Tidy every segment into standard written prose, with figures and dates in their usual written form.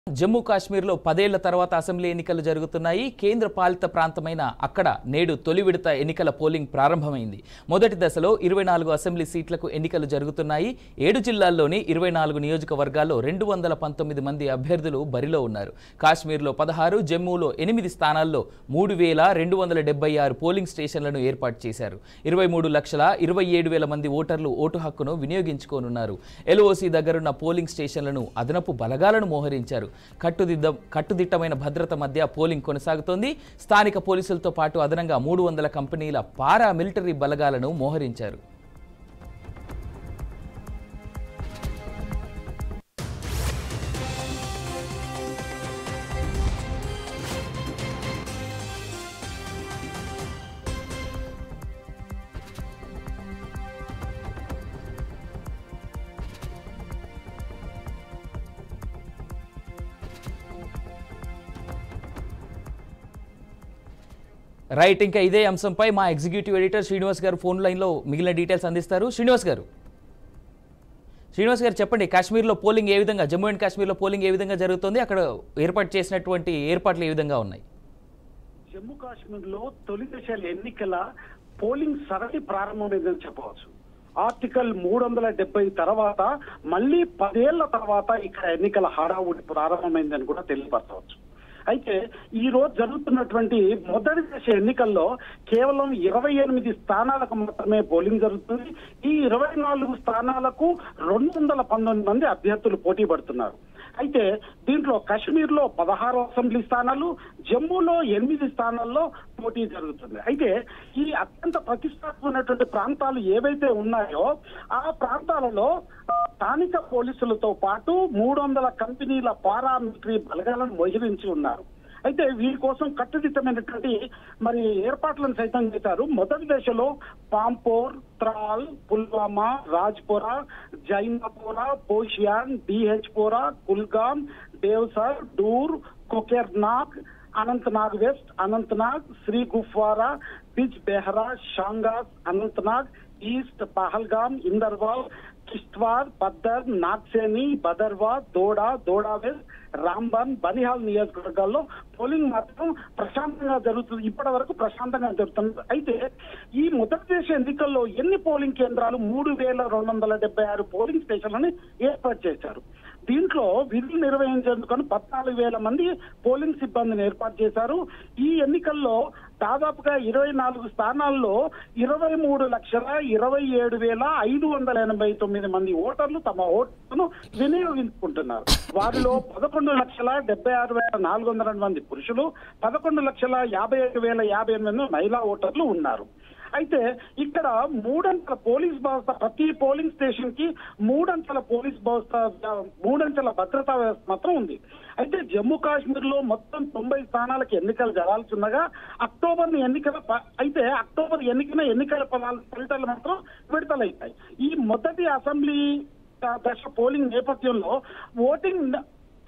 జమ్మూ కాశ్మీర్లో 10 ఏళ్ల తర్వాత అసెంబ్లీ ఎన్నికలు జరుగుతున్నాయి. కేంద్ర పాలిత ప్రాంతమైన అక్కడ నేడు తొలి విడత ఎన్నికల పోలింగ్ ప్రారంభమైంది. మొదటి దశలో 24 అసెంబ్లీ సీట్లకు ఎన్నికలు జరుగుతున్నాయి. 7 జిల్లాల్లోని 24 నియోజకవర్గాల్లో 219 మంది అభ్యర్థులు బరిలో ఉన్నారు. కాశ్మీర్లో 16, జమ్మూలో 8 స్థానాల్లో 3276 పోలింగ్ స్టేషన్లను ఏర్పాటు చేశారు. 23,27,000 మంది ఓటర్లు ఓటు హక్కును వినియోగించుకోనున్నారు. LOC దగ్గరున్న పోలింగ్ స్టేషన్లను అదనపు బలగాలను మోహరించారు. కట్టుదిట్టమైన భద్రత మధ్య పోలింగ్ కొనసాగుతోంది. స్థానిక పోలీసులతో పాటు అదనంగా 300 కంపెనీల పారా మిలిటరీ బలగాలను మోహరించారు. రైట్, ఇంకా ఇదే అంశంపై మా ఎగ్జిక్యూటివ్ ఎడిటర్ శ్రీనివాస్ గారు ఫోన్ లైన్లో మిగిలిన డీటెయిల్స్ అందిస్తారు. శ్రీనివాస్ గారు చెప్పండి, కాశ్మీర్లో పోలింగ్ ఏ విధంగా, జమ్మూ అండ్ కాశ్మీర్లో పోలింగ్ ఏ విధంగా జరుగుతుంది, అక్కడ ఏర్పాటు చేసినటువంటి ఏర్పాట్లు ఏ విధంగా ఉన్నాయి? జమ్మూ కాశ్మీర్లో తొలి దశ ఎన్నికల పోలింగ్ సరళి ప్రారంభమైందని చెప్పవచ్చు. ఆర్టికల్ 370 తర్వాత మళ్ళీ 10 ఏళ్ల తర్వాత ఇక్కడ ఎన్నికల హడావుడి ప్రారంభమైందని కూడా తెలియపరచవచ్చు. అయితే ఈ రోజు జరుగుతున్నటువంటి మొదటి దశ ఎన్నికల్లో కేవలం 28 స్థానాలకు మాత్రమే పోలింగ్ జరుగుతుంది. ఈ 24 స్థానాలకు 219 మంది అభ్యర్థులు పోటీ పడుతున్నారు. అయితే దీంట్లో కాశ్మీర్లో 16 అసెంబ్లీ స్థానాలు, జమ్మూలో 8 స్థానాల్లో పోటీ జరుగుతుంది. అయితే ఈ అత్యంత ప్రతిష్టాత్మకమైనటువంటి ప్రాంతాలు ఏవైతే ఉన్నాయో ఆ ప్రాంతాలలో స్థానిక పోలీసులతో పాటు 300 కంపెనీల పారామిలిటరీ బలగాలను మోహరించి ఉన్నారు. అయితే వీరి కోసం కట్టుదిట్టమైనటువంటి ఏర్పాట్లను సైతం చేశారు. మొదటి దశలో పాంపోర్, త్రాల్, పుల్వామా, రాజ్పురా, జైనాపోరా, పోషియాన్, D H Pora, Kulgam, Devsar, Dooru, Kokernag, Anantnag west, Anantnag, Srigufwara, Bijbehara, Shangus, Anantnag east, Pahalgam, Inderwal, Kishtwar, Padder, Nagseni, Bhaderwah, Doda west, Ramban, Banihal నియోజకవర్గాల్లో పోలింగ్ మాత్రం ప్రశాంతంగా జరుగుతుంది. ఇప్పటి వరకు ప్రశాంతంగా జరుగుతుంది. అయితే ఈ మొదటి దేశ ఎన్నికల్లో ఎన్ని పోలింగ్ కేంద్రాలు 3,276 పోలింగ్ స్టేషన్లని ఏర్పాటు చేశారు. దీంట్లో విధులు నిర్వహించేందుకు 14,000 మంది పోలింగ్ సిబ్బందిని ఏర్పాటు చేశారు. ఈ ఎన్నికల్లో దాదాపుగా 24 స్థానాల్లో 23,27,589 మంది ఓటర్లు తమ ఓటును వినియోగించుకుంటున్నారు. వారిలో 11,76,402 మంది పురుషులు, 11,57,058 మహిళా ఓటర్లు ఉన్నారు. అయితే ఇక్కడ 3 అంచెల పోలీస్ వ్యవస్థ, ప్రతి పోలింగ్ స్టేషన్ కి 3 అంచెల పోలీస్ వ్యవస్థ, 3 అంచెల భద్రతా వ్యవస్థ మాత్రం ఉంది. అయితే జమ్మూ కాశ్మీర్ లో మొత్తం 90 స్థానాలకు ఎన్నికలు జరగాల్సి ఉండగా అక్టోబర్ ఎన్నికల ఫలితాలు మాత్రం విడుదలవుతాయి. ఈ మొదటి అసెంబ్లీ దశ పోలింగ్ నేపథ్యంలో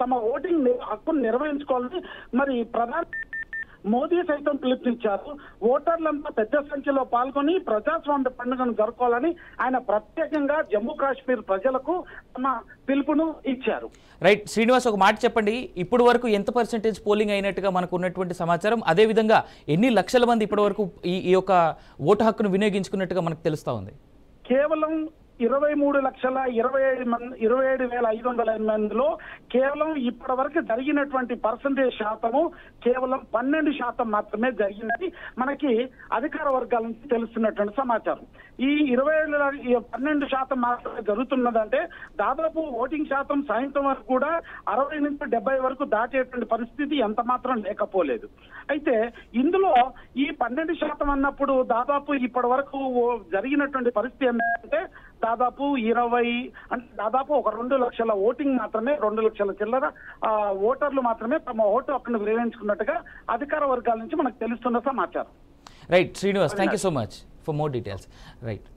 తమ ఓటింగ్ హక్కును నిర్వహించుకోవాలని ప్రధాని మోదీ సైతం పిలుపునిచ్చారు. ఓటర్లంతా పెద్ద సంఖ్యలో పాల్గొని ప్రజాస్వామ్య పండుగను జరుపుకోవాలని ఆయన ప్రత్యేకంగా జమ్మూ కాశ్మీర్ ప్రజలకు తమ పిలుపును ఇచ్చారు. రైట్ శ్రీనివాస్, ఒక మాట చెప్పండి, ఇప్పుడు వరకు ఎంత పర్సెంటేజ్ పోలింగ్ అయినట్టుగా మనకు ఉన్నటువంటి సమాచారం, అదే విధంగా ఎన్ని లక్షల మంది ఇప్పటి వరకు ఈ యొక్క ఓటు హక్కును వినియోగించుకున్నట్టుగా మనకు తెలుస్తా ఉంది? కేవలం 23,27,508 మందిలో కేవలం ఇప్పటి వరకు జరిగినటువంటి పర్సంటేజ్ శాతము కేవలం 12% మాత్రమే జరిగింది మనకి అధికార వర్గాల నుంచి తెలుస్తున్నటువంటి సమాచారం. ఈ 12% మాత్రమే జరుగుతున్నదంటే దాదాపు ఓటింగ్ శాతం సాయంత్రం వరకు కూడా 60 నుంచి 70 వరకు దాటేటువంటి పరిస్థితి ఎంత మాత్రం లేకపోలేదు. అయితే ఇందులో ఈ 12% అన్నప్పుడు దాదాపు ఇప్పటి వరకు జరిగినటువంటి పరిస్థితి ఏంటంటే దాదాపు 2 లక్షల ఓటింగ్ మాత్రమే, 2 లక్షల చిల్లర ఓటర్లు మాత్రమే తమ ఓటు హక్కును వినియోగించుకున్నట్టుగా అధికార వర్గాల నుంచి మనకు తెలుస్తున్న సమాచారం. Right Srinivas, thank you so much for more details. Right.